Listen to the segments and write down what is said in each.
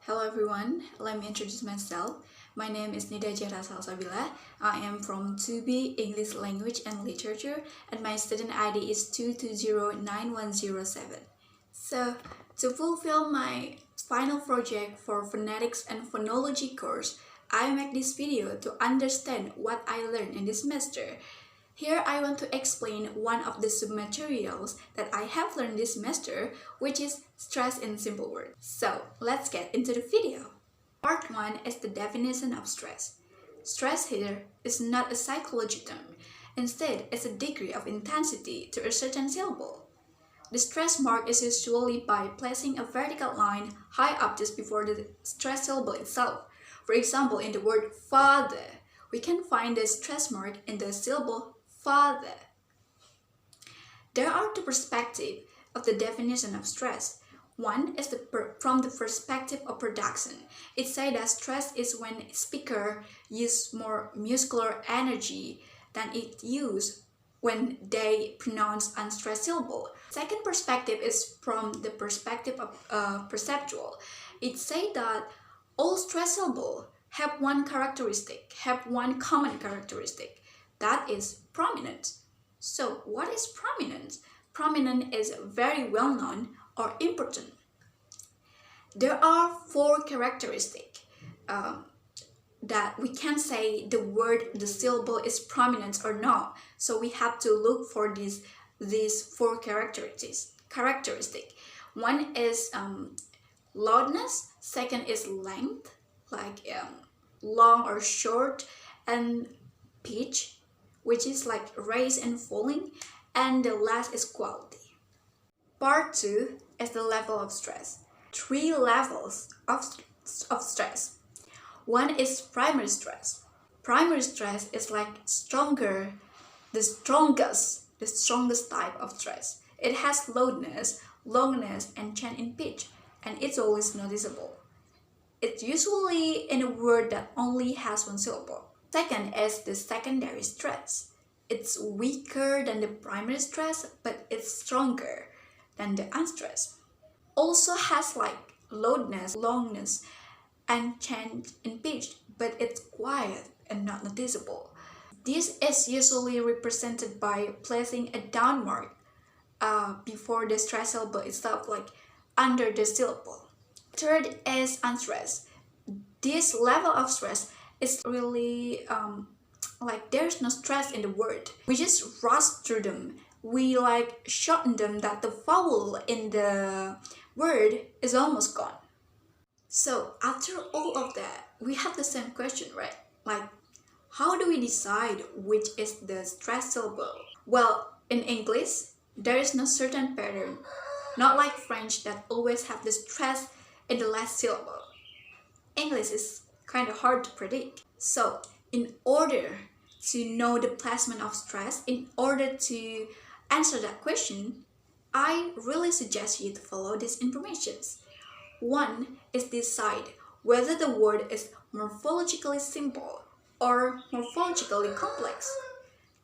Hello everyone, let me introduce myself. My name is Nida Zahra. I am from 2B English Language and Literature and my student ID is 2209107. So, to fulfill my final project for Phonetics and Phonology course, I make this video to understand what I learned in this semester. Here I want to explain one of the submaterials that I have learned this semester, which is stress in simple words. So let's get into the video. Part 1 is the definition of stress. Stress here is not a psychology term. Instead, it's a degree of intensity to a certain syllable. The stress mark is usually by placing a vertical line high up just before the stress syllable itself. For example, in the word father, we can find the stress mark in the syllable father. There are two perspectives of the definition of stress. One is from the perspective of production. It says that stress is when speaker use more muscular energy than it use when they pronounce unstressed syllable. Second perspective is from the perspective of perceptual. It says that all stressed syllables have one common characteristic. That is prominence. So what is prominence? Prominent is very well known or important. There are four characteristics that we can say the syllable is prominent or not. So we have to look for these four characteristics. One is loudness, second is length, like long or short, and pitch, which is like rise and falling, and the last is quality. Part 2 is the level of stress. 3 levels of stress. One is primary stress. Primary stress is like the strongest type of stress. It has loudness, longness, and change in pitch, and it's always noticeable. It's usually in a word that only has one syllable. Second is the secondary stress. It's weaker than the primary stress, but it's stronger than the unstressed. Also has like loudness, longness, and change in pitch, but it's quiet and not noticeable. This is usually represented by placing a down mark before the stress syllable itself, like under the syllable. Third is unstressed. This level of stress is really like there's no stress in the word. We just rush through them. We like shorten them that the vowel in the word is almost gone. So after all of that, we have the same question, right? Like, how do we decide which is the stress syllable? Well, in English, there is no certain pattern. Not like French that always have the stress in the last syllable. English is kind of hard to predict. So, in order to know the placement of stress, in order to answer that question, I really suggest you to follow these informations. One is decide whether the word is morphologically simple or morphologically complex.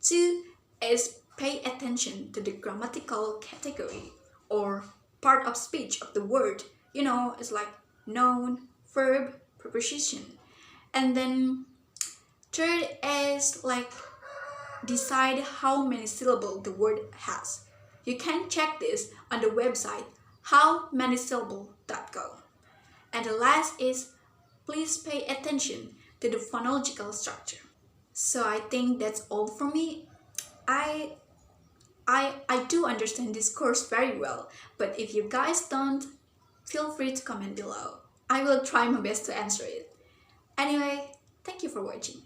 Two is pay attention to the grammatical category or part of speech of the word. You know, it's like noun, verb, preposition. And then third is like decide how many syllables the word has. You can check this on the website howmanysyllable.com. And the last is please pay attention to the phonological structure. So I think that's all for me. I do understand this course very well, but if you guys don't, feel free to comment below. I will try my best to answer it. Anyway, thank you for watching.